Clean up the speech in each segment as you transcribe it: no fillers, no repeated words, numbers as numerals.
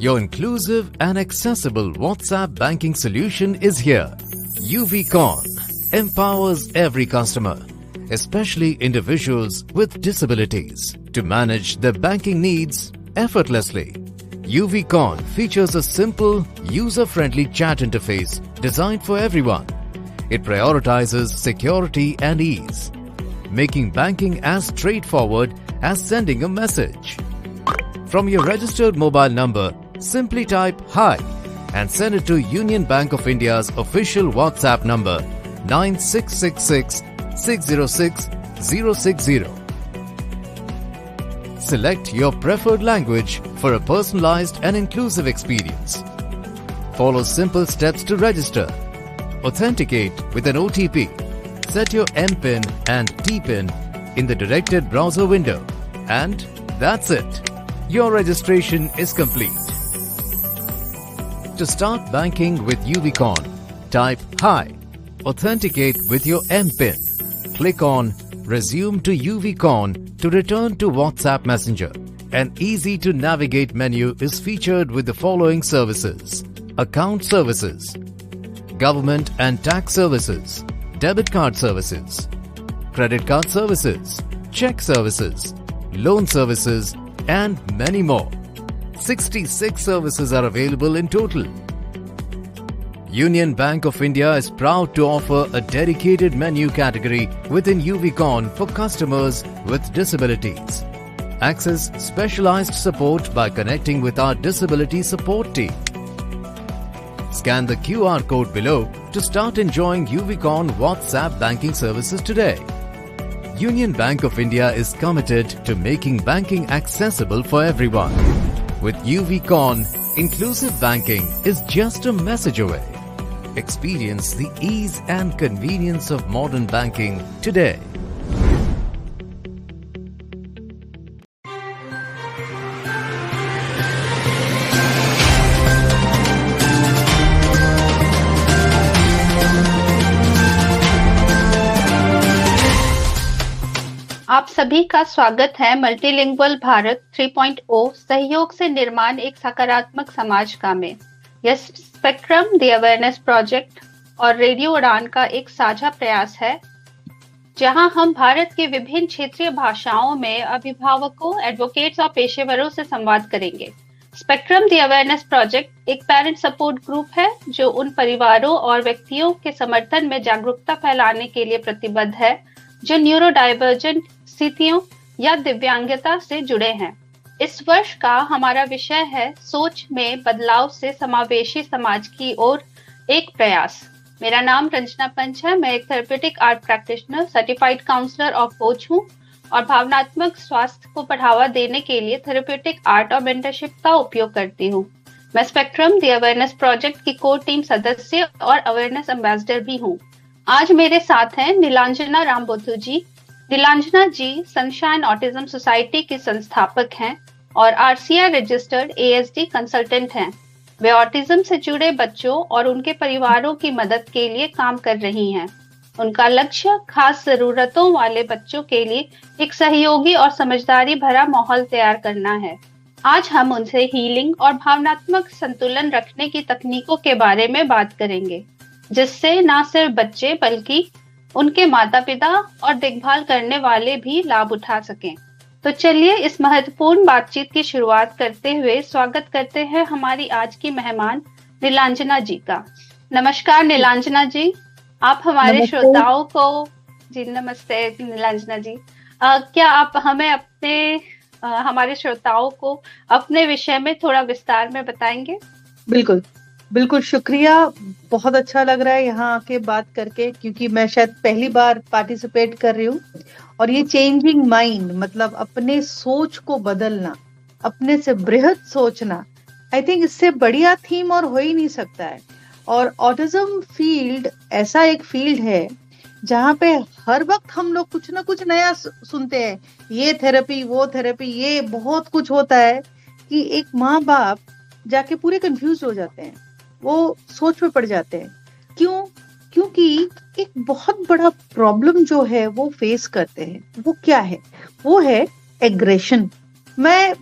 Your inclusive and accessible WhatsApp banking solution is here. UVCon empowers every customer, especially individuals with disabilities, to manage their banking needs effortlessly. UVCon features a simple, user-friendly chat interface designed for everyone. It prioritizes security and ease, making banking as straightforward as sending a message. From your registered mobile number, simply type "Hi" and send it to Union Bank of India's official WhatsApp number 9666 606 060. Select your preferred language for a personalized and inclusive experience. Follow simple steps to register. Authenticate with an OTP. Set your MPIN and TPIN in the directed browser window. And that's it. Your registration is complete. To start banking with UVCon, type "Hi", authenticate with your MPIN. Click on Resume to UVCon to return to WhatsApp Messenger. An easy-to-navigate menu is featured with the following services: account services, government and tax services, debit card services, credit card services, check services, loan services, and many more. 66 services are available in total. Union Bank of India is proud to offer a dedicated menu category within UVCon for customers with disabilities. Access specialized support by connecting with our disability support team. Scan the QR code below to start enjoying UVCon WhatsApp banking services today. Union Bank of India is committed to making banking accessible for everyone. With UVCon, inclusive banking is just a message away. Experience the ease and convenience of modern banking today. आप सभी का स्वागत है multilingual Bharat 3.0 सहयोग से निर्माण एक सकारात्मक समाज का में। यह स्पेक्ट्रम द अवेयरनेस प्रोजेक्ट और रेडियो उड़ान का एक साझा प्रयास है, जहां हम भारत के विभिन्न क्षेत्रीय भाषाओं में अभिभावकों, एडवोकेट्स और पेशेवरों से संवाद करेंगे। स्पेक्ट्रम द अवेयरनेस प्रोजेक्ट एक पेरेंट सपोर्ट ग्रुप है जो उन परिवारों और व्यक्तियों के समर्थन में जागरूकता फैलाने के लिए प्रतिबद्ध है जो न्यूरो डाइवर्जेंट स्थितियों या दिव्यांगता से जुड़े हैं। इस वर्ष का हमारा विषय है सोच में बदलाव से समावेशी समाज की ओर एक प्रयास। मेरा नाम रंजना पंच है। मैं एक therapeutic art practitioner, certified counsellor और कोच हूँ और भावनात्मक स्वास्थ्य को बढ़ावा देने के लिए थेरेप्यूटिक आर्ट और मेंटरशिप का उपयोग करती हूँ। मैं स्पेक्ट्रम द अवेयरनेस प्रोजेक्ट की कोर टीम सदस्य और अवेयरनेस एम्बेसडर भी हूँ। आज मेरे साथ हैं नीलांजना रामबोधू जी। नीलांजना जी सनशाइन ऑटिज्म सोसाइटी की संस्थापक हैं और आरसीआई रजिस्टर्ड एएसडी कंसल्टेंट हैं। वे ऑटिज्म से जुड़े बच्चों और उनके परिवारों की मदद के लिए काम कर रही हैं। उनका लक्ष्य खास जरूरतों वाले बच्चों के लिए एक सहयोगी और समझदारी भरा माहौल तैयार करना है। आज हम उनसे हीलिंग और भावनात्मक संतुलन रखने की तकनीकों के बारे में बात करेंगे, जिससे न सिर्फ बच्चे बल्कि उनके माता पिता और देखभाल करने वाले भी लाभ उठा सकें। तो चलिए इस महत्वपूर्ण बातचीत की शुरुआत करते हुए स्वागत करते हैं हमारी आज की मेहमान नीलांजना जी का। नमस्कार नीलांजना जी, आप हमारे श्रोताओं को जी नमस्ते नीलांजना जी, क्या आप हमें हमारे श्रोताओं को अपने विषय में थोड़ा विस्तार में बताएंगे? बिल्कुल शुक्रिया। बहुत अच्छा लग रहा है यहाँ आके बात करके, क्योंकि मैं शायद पहली बार पार्टिसिपेट कर रही हूँ। और ये चेंजिंग माइंड मतलब अपने सोच को बदलना, अपने से बृहद सोचना, आई थिंक इससे बढ़िया थीम और हो ही नहीं सकता है। और ऑटिज्म फील्ड ऐसा एक फील्ड है जहाँ पे हर वक्त हम लोग कुछ ना कुछ नया सुनते हैं, ये थेरेपी वो थेरेपी, ये बहुत कुछ होता है कि एक माँ बाप जाके पूरे कंफ्यूज हो जाते हैं, वो सोच में पड़ जाते हैं। क्योंकि एक बहुत बड़ा प्रॉब्लम जो है वो फेस करते हैं, वो क्या है? वो है एग्रेशन। मैं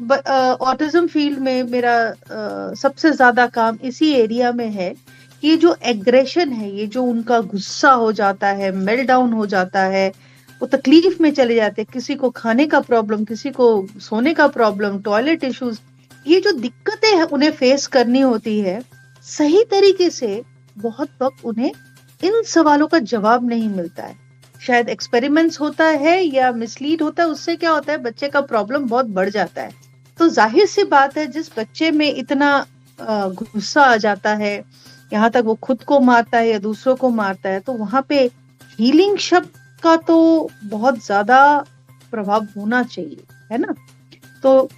ऑटिज्म फील्ड में मेरा सबसे ज्यादा काम इसी एरिया में है कि ये जो एग्रेशन है, ये जो उनका गुस्सा हो जाता है, मेल्ट डाउन हो जाता है, वो तकलीफ में चले जाते हैं, किसी को खाने का प्रॉब्लम, किसी को सोने का प्रॉब्लम, टॉयलेट इश्यूज, ये जो दिक्कतें हैं उन्हें फेस करनी होती है सही तरीके से, बहुत वक्त उन्हें इन सवालों का जवाब नहीं मिलता है। शायद एक्सपेरिमेंट्स होता है या मिसलीड होता है, उससे क्या होता है बच्चे का प्रॉब्लम बहुत बढ़ जाता है। तो जाहिर सी बात है जिस बच्चे में इतना गुस्सा आ जाता है, यहाँ तक वो खुद को मारता है या दूसरों को मारता है, तो वहां पे हीलिंग शब्द का तो बहुत ज्यादा प्रभाव होना चाहिए, है ना। तो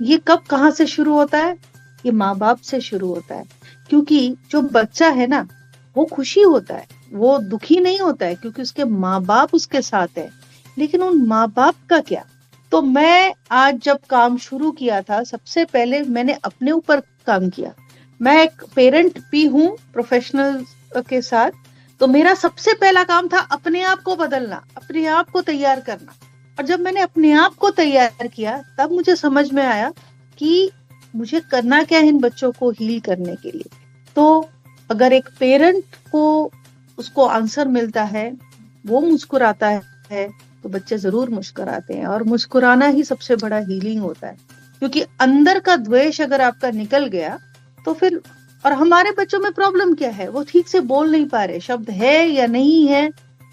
ये कब कहाँ से शुरू होता है? ये माँ बाप से शुरू होता है, क्योंकि जो बच्चा है ना वो खुशी होता है, वो दुखी नहीं होता है क्योंकि उसके माँ बाप उसके साथ है। लेकिन उन माँ बाप का क्या? तो मैं आज जब काम शुरू किया था, सबसे पहले मैंने अपने ऊपर काम किया। मैं एक पेरेंट भी हूँ प्रोफेशनल के साथ, तो मेरा सबसे पहला काम था अपने आप को बदलना, अपने आप को तैयार करना। और जब मैंने अपने आप को तैयार किया तब मुझे समझ में आया कि मुझे करना क्या है इन बच्चों को हील करने के लिए। तो अगर एक पेरेंट को उसको आंसर मिलता है, वो मुस्कुराता है, तो बच्चे जरूर मुस्कुराते हैं, और मुस्कुराना ही सबसे बड़ा हीलिंग होता है। क्योंकि अंदर का द्वेष अगर आपका निकल गया तो फिर, और हमारे बच्चों में प्रॉब्लम क्या है, वो ठीक से बोल नहीं पा रहे, शब्द है या नहीं है,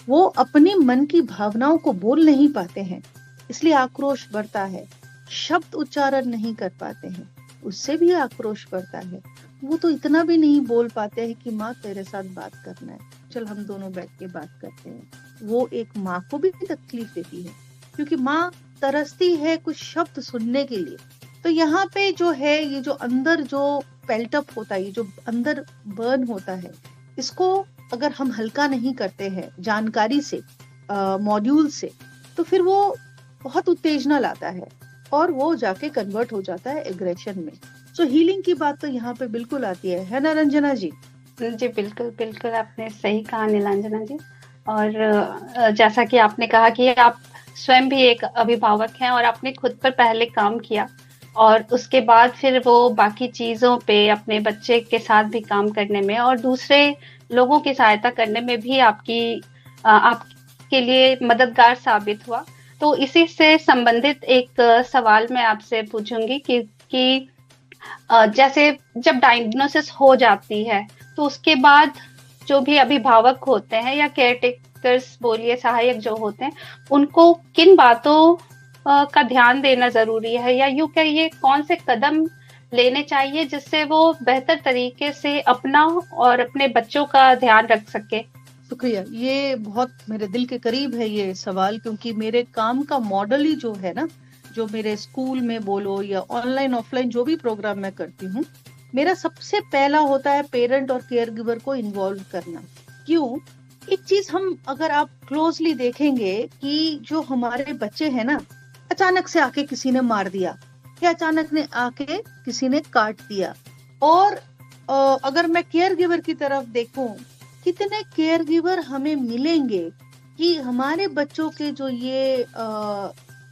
वो अपनी मन की भावनाओं को बोल नहीं पाते हैं, इसलिए आक्रोश बढ़ता है। शब्द उच्चारण नहीं कर पाते हैं, उससे भी आक्रोश बढ़ता है। वो तो इतना भी नहीं बोल पाते हैं कि माँ तेरे साथ बात करना है, चल हम दोनों बैठ के बात करते हैं। वो एक माँ को भी तकलीफ देती है, क्योंकि माँ तरसती है कुछ शब्द सुनने के लिए। तो यहाँ पे जो है, ये जो अंदर जो पेल्टअप होता है, ये जो अंदर बर्न होता है, इसको अगर हम हल्का नहीं करते हैं जानकारी से, मॉड्यूल से, तो फिर वो बहुत उत्तेजना लाता है और वो जाके कन्वर्ट हो जाता है एग्रेशन में। तो हीलिंग की बात तो यहाँ पे बिल्कुल आती है ना रंजना जी? जी बिल्कुल बिल्कुल, आपने सही कहा नीलांजना जी। और जैसा कि आपने कहा कि आप स्वयं भी एक अभिभावक हैं और आपने खुद पर पहले काम किया, और उसके बाद फिर वो बाकी चीजों पे अपने बच्चे के साथ भी काम करने में और दूसरे लोगों की सहायता करने में भी आपके लिए मददगार साबित हुआ। तो इसी से संबंधित एक सवाल मैं आपसे पूछूंगी कि जैसे जब डायग्नोसिस हो जाती है तो उसके बाद जो भी अभिभावक होते हैं या केयरटेकर्स बोलिए, सहायक जो होते हैं, उनको किन बातों का ध्यान देना जरूरी है, या यूं कहिए कौन से कदम लेने चाहिए जिससे वो बेहतर तरीके से अपना और अपने बच्चों का ध्यान रख सके? शुक्रिया, ये बहुत मेरे दिल के करीब है ये सवाल, क्योंकि मेरे काम का मॉडल ही जो है ना, जो मेरे स्कूल में बोलो या ऑनलाइन ऑफलाइन जो भी प्रोग्राम मैं करती हूँ, मेरा सबसे पहला होता है पेरेंट और केयर गिवर को इन्वॉल्व करना। क्यों? एक चीज हम अगर आप क्लोजली देखेंगे कि जो हमारे बच्चे हैं ना, अचानक से आके किसी ने मार दिया या अचानक ने आके किसी ने काट दिया, और अगर मैं केयर गिवर की तरफ देखूं, कितने केयर गिवर हमें मिलेंगे कि हमारे बच्चों के जो ये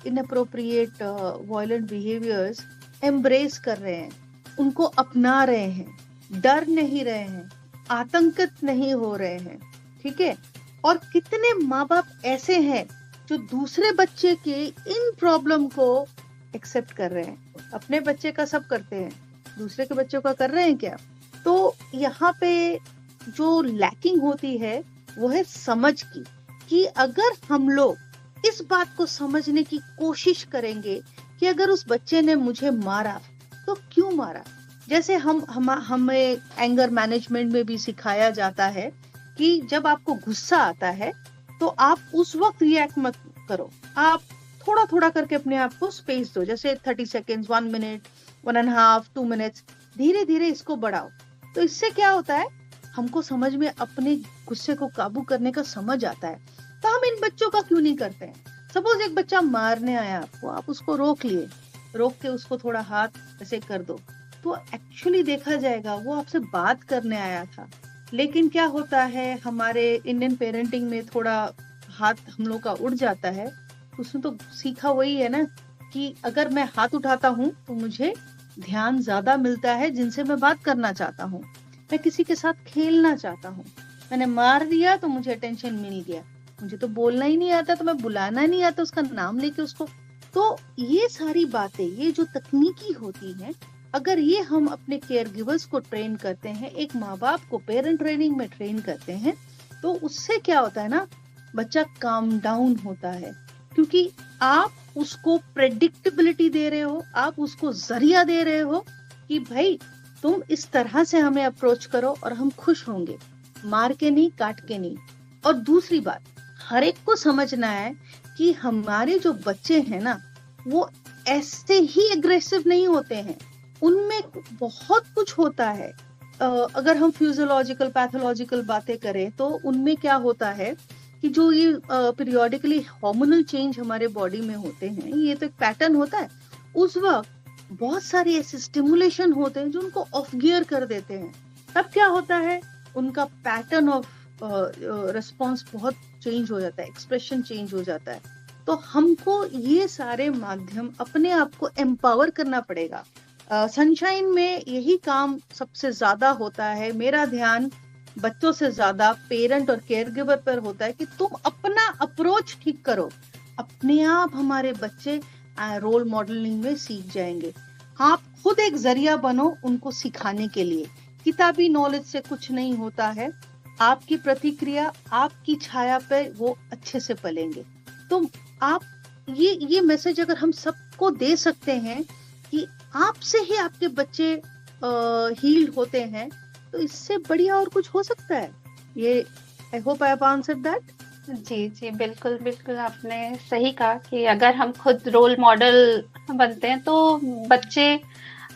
इनअप्रोप्रिएट वायलेंट बिहेवियर्स एम्ब्रेस कर रहे हैं, उनको अपना रहे हैं, डर नहीं रहे हैं, आतंकित नहीं हो रहे हैं, ठीक है। और कितने माँ बाप ऐसे हैं जो दूसरे बच्चे के इन प्रॉब्लम को एक्सेप्ट कर रहे हैं, अपने बच्चे का सब करते हैं, दूसरे के बच्चों का कर रहे हैं क्या? तो यहाँ पे जो लैकिंग होती है वो है समझ की, कि अगर हम लोग इस बात को समझने की कोशिश करेंगे कि अगर उस बच्चे ने मुझे मारा तो क्यों मारा। जैसे हमें एंगर मैनेजमेंट में भी सिखाया जाता है कि जब आपको गुस्सा आता है तो आप उस वक्त रिएक्ट मत करो, आप थोड़ा थोड़ा करके अपने आप को स्पेस दो, जैसे 30 सेकेंड्स, 1 मिनट, 1.5, 2 मिनट्स, धीरे धीरे इसको बढ़ाओ। तो इससे क्या होता है, हमको समझ में अपने गुस्से को काबू करने का समझ आता है। तो हम इन बच्चों का क्यों नहीं करते हैं? सपोज एक बच्चा मारने आया आपको, आप उसको रोक लिए, रोक के उसको थोड़ा हाथ ऐसे कर दो, तो एक्चुअली देखा जाएगा वो आपसे बात करने आया था। लेकिन क्या होता है, हमारे इंडियन पेरेंटिंग में थोड़ा हाथ हम लोग का उड़ जाता है, उसने तो सीखा वही है ना कि अगर मैं हाथ उठाता हूँ तो मुझे ध्यान ज्यादा मिलता है जिनसे मैं बात करना चाहता हूँ, मैं किसी के साथ खेलना चाहता हूँ। मैंने मार दिया तो मुझे अटेंशन मिल गया, मुझे तो बोलना ही नहीं आता तो मैं बुलाना नहीं आता उसका नाम लेके उसको। तो ये सारी बातें, ये जो तकनीकी होती हैं, अगर ये हम अपने केयर गिवर्स को ट्रेन करते हैं, एक माँ बाप को पेरेंट ट्रेनिंग में ट्रेन करते हैं, तो उससे क्या होता है ना, बच्चा काम डाउन होता है, क्योंकि आप उसको प्रेडिक्टेबिलिटी दे रहे हो, आप उसको जरिया दे रहे हो कि भाई तुम इस तरह से हमें अप्रोच करो और हम खुश होंगे, मार के नहीं, काट के नहीं। और दूसरी बात, हर एक को समझना है कि हमारे जो बच्चे हैं ना, वो ऐसे ही एग्रेसिव नहीं होते हैं, उनमें बहुत कुछ होता है। अगर हम फिजियोलॉजिकल पैथोलॉजिकल बातें करें तो उनमें क्या होता है कि जो ये पीरियोडिकली हार्मोनल चेंज हमारे बॉडी में होते हैं, ये तो एक पैटर्न होता है, उस वक्त बहुत सारे ऐसे स्टिमुलेशन होते हैं जो उनको ऑफ गियर कर देते हैं। तब क्या होता है, उनका पैटर्न ऑफ रिस्पॉन्स बहुत चेंज हो जाता है, एक्सप्रेशन चेंज हो जाता है। तो हमको ये सारे माध्यम अपने आप को एम्पावर करना पड़ेगा। सनशाइन में यही काम सबसे ज्यादा होता है। मेरा ध्यान बच्चों से ज्यादा पेरेंट और केयर गिवर पर होता है कि तुम अपना अप्रोच ठीक करो, अपने आप हमारे बच्चे रोल मॉडलिंग में सीख जाएंगे। आप खुद एक जरिया बनो उनको सिखाने के लिए। किताबी नॉलेज से कुछ नहीं होता है, आपकी प्रतिक्रिया, आपकी छाया पे वो अच्छे से पलेंगे। तो आप ये मैसेज अगर हम सबको दे सकते हैं कि आपसे ही आपके बच्चे हील होते हैं, तो इससे बढ़िया और कुछ हो सकता है। ये I hope I have answered that. जी जी, बिल्कुल बिल्कुल, आपने सही कहा कि अगर हम खुद रोल मॉडल बनते हैं तो बच्चे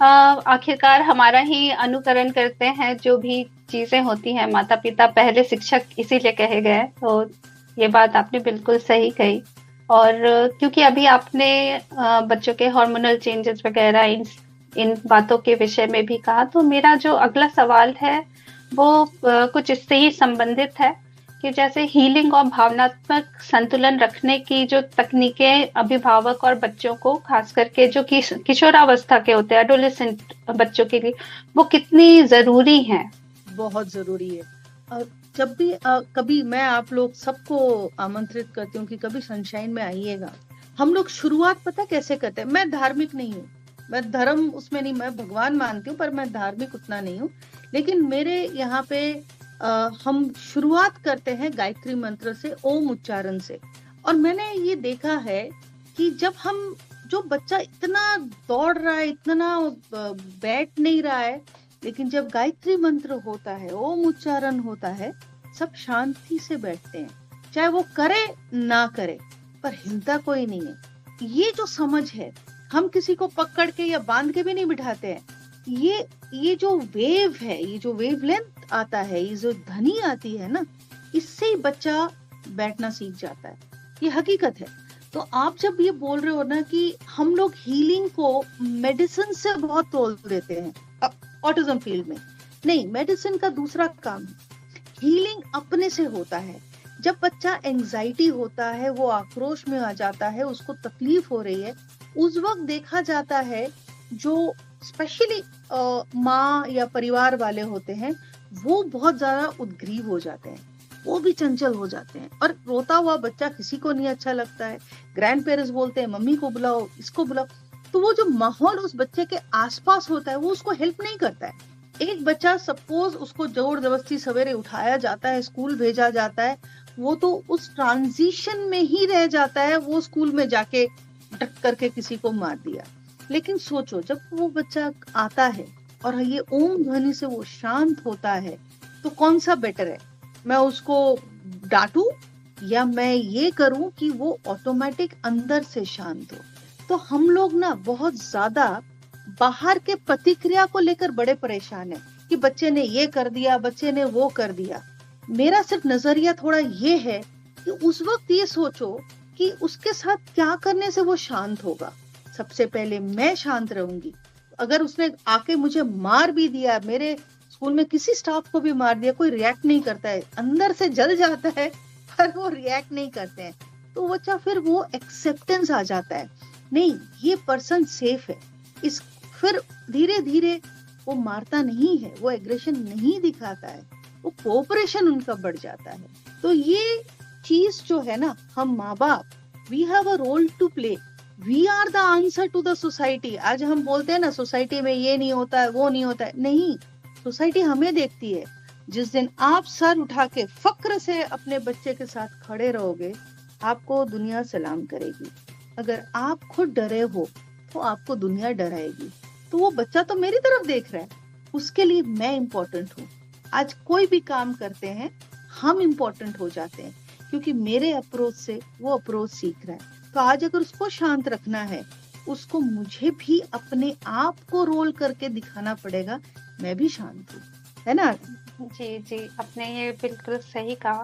आखिरकार हमारा ही अनुकरण करते हैं। जो भी चीजें होती हैं, माता पिता पहले शिक्षक इसीलिए कहे गए, तो ये बात आपने बिल्कुल सही कही। और क्योंकि अभी आपने बच्चों के हार्मोनल चेंजेस वगैरह इन बातों के विषय में भी कहा, तो मेरा जो अगला सवाल है वो कुछ इससे ही संबंधित है कि जैसे हीलिंग और भावनात्मक संतुलन रखने की जो तकनीकें अभिभावक और बच्चों को, खास करके जो किशोरावस्था के होते हैं, एडोलेसेंट बच्चों के लिए, वो कितनी जरूरी हैं? बहुत जरूरी है। जब भी कभी मैं आप लोग सबको आमंत्रित करती हूँ कि कभी सनशाइन में आइएगा। हम लोग शुरुआत पता कैसे करते हैं, मैं धार्मिक नहीं हूँ, मैं धर्म उसमें नहीं, मैं भगवान मानती हूँ पर मैं धार्मिक उतना नहीं हूँ, लेकिन मेरे यहाँ पे हम शुरुआत करते हैं गायत्री मंत्र से, ओम उच्चारण से। और मैंने ये देखा है कि जब हम, जो बच्चा इतना दौड़ रहा है, इतना बैठ नहीं रहा है, लेकिन जब गायत्री मंत्र होता है, ओम उच्चारण होता है, सब शांति से बैठते हैं, चाहे वो करे ना करे, पर हिलता कोई नहीं है। ये जो समझ है, हम किसी को पकड़ के या बांध के भी नहीं बिठाते हैं। ये जो वेव है, ये जो वेव लेंथ आता है, ये जो ध्वनि आती है ना, इससे ही बच्चा बैठना सीख जाता है। ये हकीकत है। तो आप जब ये बोल रहे हो ना कि हम लोग हीलिंग को मेडिसिन से बहुत तोल देते हैं ऑटिज्म फील्ड में, नहीं, मेडिसिन का दूसरा काम है, हीलिंग अपने से होता है। जब बच्चा एंजाइटी होता है, वो आक्रोश में आ जाता है, उसको तकलीफ हो रही है, उस वक्त देखा जाता है जो स्पेशली माँ या परिवार वाले होते हैं, वो बहुत ज्यादा उद्ग्रीव हो जाते हैं, वो भी चंचल हो जाते हैं, और रोता हुआ बच्चा किसी को नहीं अच्छा लगता है। ग्रैंड पेरेंट्स बोलते हैं मम्मी को बुलाओ, इसको बुलाओ, तो वो जो माहौल उस बच्चे के आसपास होता है वो उसको हेल्प नहीं करता है। एक बच्चा, सपोज उसको जोर जबरदस्ती सवेरे उठाया जाता है, स्कूल भेजा जाता है, वो तो उस ट्रांजिशन में ही रह जाता है, वो स्कूल में जाके टक करके किसी को मार दिया। लेकिन सोचो, जब वो बच्चा आता है और ये ओम ध्वनि से वो शांत होता है, तो कौन सा बेटर है, मैं उसको डांटूं या मैं ये करूं कि वो ऑटोमेटिक अंदर से शांत हो। तो हम लोग ना बहुत ज्यादा बाहर के प्रतिक्रिया को लेकर बड़े परेशान है कि बच्चे ने ये कर दिया, बच्चे ने वो कर दिया। मेरा सिर्फ नजरिया थोड़ा ये है कि उस वक्त ये सोचो कि उसके साथ क्या करने से वो शांत होगा। सबसे पहले मैं शांत रहूंगी। अगर उसने आके मुझे मार भी दिया, मेरे स्कूल में किसी स्टाफ को भी मार दिया, कोई रिएक्ट नहीं करता है, अंदर से जल जाता है पर वो रिएक्ट नहीं करते हैं, तो बच्चा फिर वो एक्सेप्टेंस आ जाता है। नहीं ये पर्सन सेफ है, इस फिर धीरे धीरे वो मारता नहीं है, वो एग्रेशन नहीं दिखाता है, वो कोऑपरेशन उनका बढ़ जाता है। तो ये चीज जो है ना, हम माँ बाप, we have a role to play, we are the answer to the society. आज हम बोलते हैं ना सोसाइटी में ये नहीं होता है, वो नहीं होता है, नहीं, सोसाइटी हमें देखती है। जिस दिन आप सर उठा के फक्र से अपने बच्चे के साथ खड़े रहोगे, आपको दुनिया सलाम करेगी। अगर आप खुद डरे हो तो आपको दुनिया डराएगी। तो वो बच्चा तो मेरी तरफ देख रहा है, उसके लिए मैं इम्पोर्टेंट हूँ। आज कोई भी काम करते हैं हम इम्पोर्टेंट हो जाते हैं, क्योंकि मेरे अप्रोच से वो अप्रोच सीख रहा है। तो आज अगर उसको शांत रखना है, उसको मुझे भी अपने आप को रोल करके दिखाना पड़ेगा, मैं भी शांत हूँ, है ना। जी जी, आपने ये बिल्कुल सही कहा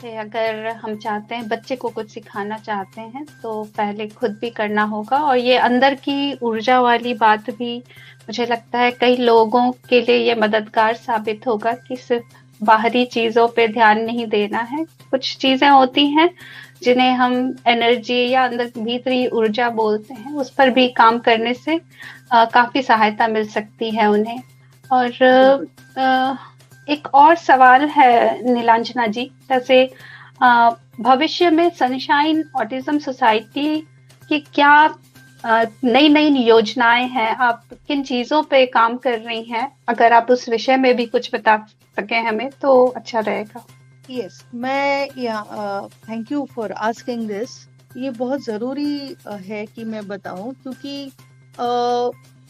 कि अगर हम चाहते हैं, बच्चे को कुछ सिखाना चाहते हैं, तो पहले खुद भी करना होगा। और ये अंदर की ऊर्जा वाली बात भी मुझे लगता है कई लोगों के लिए ये मददगार साबित होगा कि सिर्फ बाहरी चीजों पे ध्यान नहीं देना है। कुछ चीजें होती हैं जिन्हें हम एनर्जी या अंदर भीतरी ऊर्जा बोलते हैं, उस पर भी काम करने से काफी सहायता मिल सकती है उन्हें। और एक और सवाल है नीलांजना जी, जैसे भविष्य में सनशाइन ऑटिज्म सोसाइटी की क्या नई नई योजनाएं हैं, आप किन चीजों पे काम कर रही हैं? अगर आप उस विषय में भी कुछ बता सकें हमें तो अच्छा रहेगा। यस, मैं thank you for asking this. ये बहुत जरूरी है कि मैं बताऊं, क्योंकि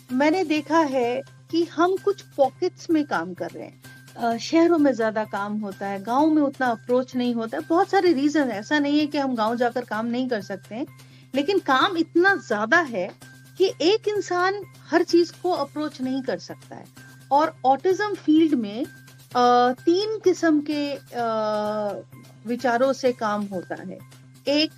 मैंने देखा है कि हम कुछ पॉकेट्स में काम कर रहे हैं। शहरों में ज्यादा काम होता है, गांव में उतना अप्रोच नहीं होता है। बहुत सारे रीजन है, ऐसा नहीं है कि हम गांव जाकर काम नहीं कर सकते हैं, लेकिन काम इतना ज्यादा है कि एक इंसान हर चीज को अप्रोच नहीं कर सकता है। और ऑटिज्म फील्ड में 3 किस्म के विचारों से काम होता है। एक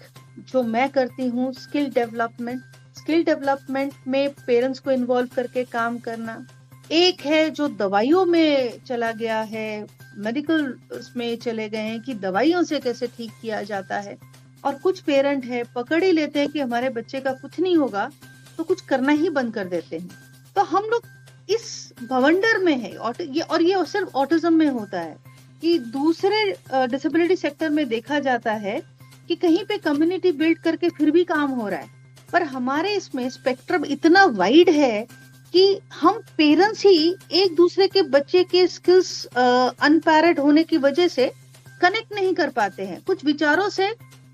जो मैं करती हूँ, स्किल डेवलपमेंट। स्किल डेवलपमेंट में पेरेंट्स को इन्वॉल्व करके काम करना। एक है जो दवाइयों में चला गया है, मेडिकल में चले गए हैं कि दवाइयों से कैसे ठीक किया जाता है। और कुछ पेरेंट है पकड़ ही लेते हैं कि हमारे बच्चे का कुछ नहीं होगा, तो कुछ करना ही बंद कर देते हैं। तो हम लोग इस भवंडर में है। और ये सिर्फ ऑटिज्म में होता है कि दूसरे डिसेबिलिटी सेक्टर में देखा जाता है कि कहीं पे कम्युनिटी बिल्ड करके फिर भी काम हो रहा है, पर हमारे इसमें स्पेक्ट्रम इतना वाइड है कि हम पेरेंट्स ही एक दूसरे के बच्चे के स्किल्स अनपैरेड होने की वजह से कनेक्ट नहीं कर पाते हैं कुछ विचारों से,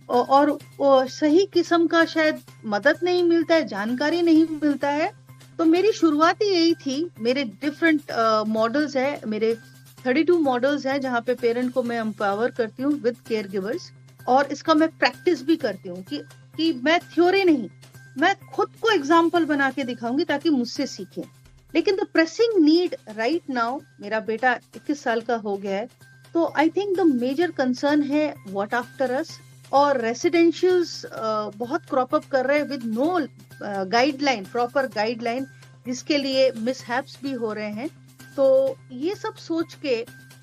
और सही किस्म का शायद मदद नहीं मिलता है, जानकारी नहीं मिलता है। तो मेरी शुरुआत ही यही थी। मेरे डिफरेंट मॉडल्स है, मेरे 32 मॉडल्स हैं जहाँ पे पेरेंट को मैं एम्पावर करती हूँ विद केयर गिवर्स। और इसका मैं प्रैक्टिस भी करती हूँ कि मैं थ्योरी नहीं, मैं खुद को एग्जाम्पल बना के दिखाऊंगी ताकि मुझसे सीखें। लेकिन the pressing need right now, मेरा बेटा 21 साल का हो गया है, तो I think the major concern है व्हाट आफ्टर अस। और रेसिडेंशियल्स बहुत क्रॉप अप कर रहे हैं with no guideline, proper guideline, जिसके लिए मिसहैप्स भी हो रहे हैं। तो ये सब सोच के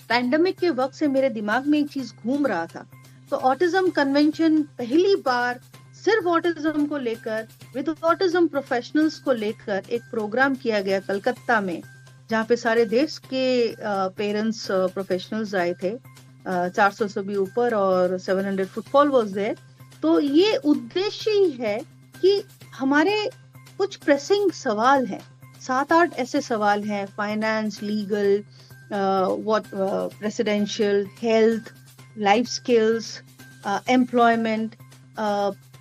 पैंडेमिक के वक्त से मेरे दिमाग में एक चीज घूम रहा था। तो ऑटिज्म कन्वेंशन पहली बार सिर्फ ऑटिज्म को लेकर, विद ऑटिज्म प्रोफेशनल्स को लेकर एक प्रोग्राम किया गया कलकत्ता में, जहाँ पे सारे देश के पेरेंट्स प्रोफेशनल्स आए थे। 400 से भी ऊपर और 700 फुटफॉल वाज देयर। तो ये उद्देश्य ही है कि हमारे कुछ प्रेसिंग सवाल हैं, 7-8 ऐसे सवाल हैं, finance, legal, residential, health, life skills, employment,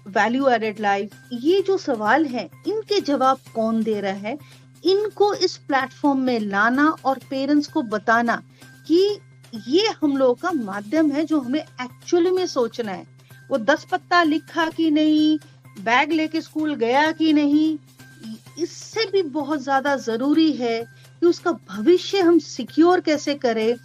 value added life. ये जो सवाल हैं, इनके जवाब कौन दे रहा है? इनको इस प्लेटफॉर्म में लाना और पेरेंट्स को बताना कि ये हम लोगों का माध्यम है जो हमें एक्चुअली में सोचना है। वो 10 पत्ता लिखा कि नहीं, बैग लेके स्कूल गया कि नहीं, इससे भी बहुत ज्यादा जरूरी है कि उसका भविष्य हम सिक्योर कैसे करें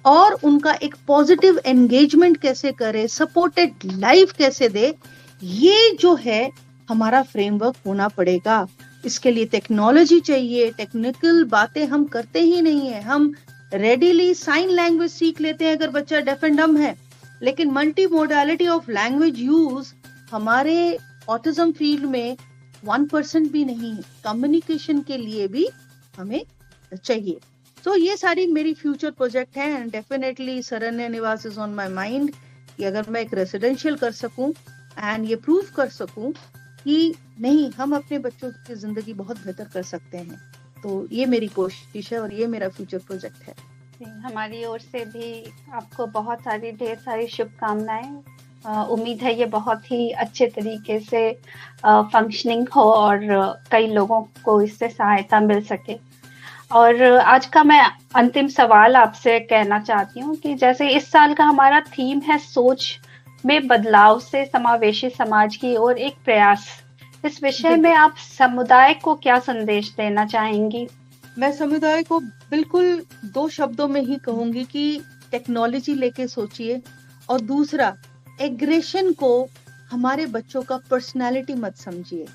और उनका एक पॉजिटिव एंगेजमेंट कैसे करें, सपोर्टेड लाइफ कैसे दे। ये जो है हमारा फ्रेमवर्क होना पड़ेगा। इसके लिए टेक्नोलॉजी चाहिए। टेक्निकल बातें हम करते ही नहीं है, हम रेडीली साइन लैंग्वेज सीख लेते हैं अगर बच्चा डेफ एंड डम है, लेकिन multi modality of language use हमारे ऑटिज्म फील्ड में 1% भी नहीं है, कम्युनिकेशन के लिए भी हमें चाहिए। तो ये सारी मेरी फ्यूचर प्रोजेक्ट हैं एंड डेफिनेटली शरण्य निवास इज ऑन माय माइंड कि अगर मैं एक रेसिडेंशियल कर सकूं एंड ये प्रूव कर सकूं कि नहीं, हम अपने बच्चों की जिंदगी बहुत बेहतर कर सकते हैं, तो ये मेरी कोशिश है और ये मेरा फ्यूचर प्रोजेक्ट है। हमारी ओर से भी आपको बहुत सारी ढेर सारी शुभकामनाएं। उम्मीद है ये बहुत ही अच्छे तरीके से फंक्शनिंग हो और कई लोगों को इससे सहायता मिल सके। और आज का मैं अंतिम सवाल आपसे कहना चाहती हूँ कि जैसे इस साल का हमारा थीम है सोच में बदलाव से समावेशी समाज की ओर एक प्रयास, इस विषय में आप समुदाय को क्या संदेश देना चाहेंगी? मैं समुदाय को बिल्कुल 2 शब्दों में ही कहूंगी कि टेक्नोलॉजी लेके सोचिए, और दूसरा, एग्रेशन को हमारे बच्चों का पर्सनालिटी मत समझिए।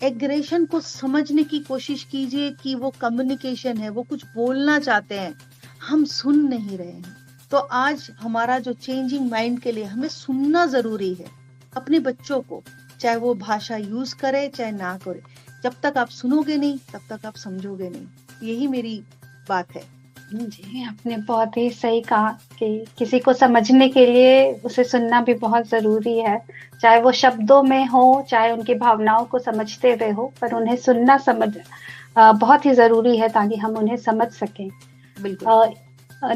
एग्रेशन को समझने की कोशिश कीजिए कि वो कम्युनिकेशन है, वो कुछ बोलना चाहते हैं, हम सुन नहीं रहे हैं। तो आज हमारा जो चेंजिंग माइंड के लिए हमें सुनना जरूरी है अपने बच्चों को, चाहे वो भाषा यूज करे चाहे ना करे। जब तक आप सुनोगे नहीं तब तक आप समझोगे नहीं, यही मेरी बात है। जी, आपने बहुत ही सही कहा कि किसी को समझने के लिए उसे सुनना भी बहुत जरूरी है, चाहे वो शब्दों में हो चाहे उनकी भावनाओं को समझते हुए हो, पर उन्हें सुनना बहुत ही जरूरी है ताकि हम उन्हें समझ सकें। बिल्कुल।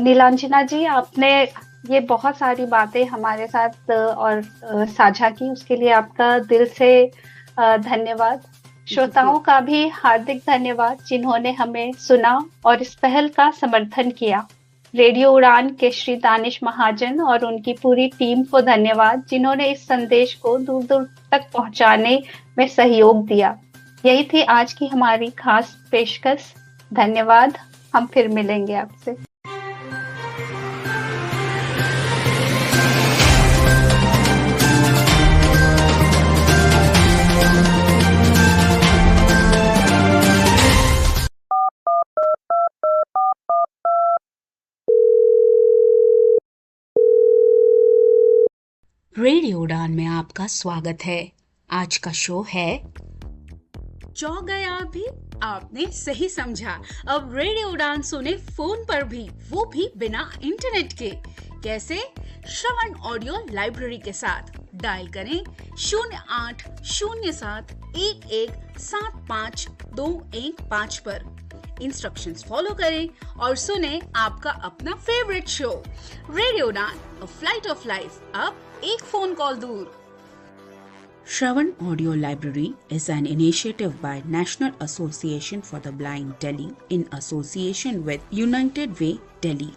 नीलांजना जी, आपने ये बहुत सारी बातें हमारे साथ और साझा की, उसके लिए आपका दिल से धन्यवाद। श्रोताओं का भी हार्दिक धन्यवाद जिन्होंने हमें सुना और इस पहल का समर्थन किया। रेडियो उड़ान के श्री दानिश महाजन और उनकी पूरी टीम को धन्यवाद जिन्होंने इस संदेश को दूर दूर तक पहुंचाने में सहयोग दिया। यही थी आज की हमारी खास पेशकश। धन्यवाद, हम फिर मिलेंगे आपसे। रेडियो उड़ान में आपका स्वागत है। आज का शो है चौंक गए आप भी? आपने सही समझा। अब रेडियो उड़ान सुने फोन पर भी, वो भी बिना इंटरनेट के। कैसे? श्रवण ऑडियो लाइब्रेरी के साथ। डायल करें 0807117525 पर। इंस्ट्रक्शंस फॉलो करें और सुने आपका अपना फेवरेट शो रेडियो उड़ान, अ फ्लाइट ऑफ लाइफ, अब एक फोन कॉल दूर। Shravan Audio Library is an initiative by National Association for the Blind Delhi in association with United Way Delhi.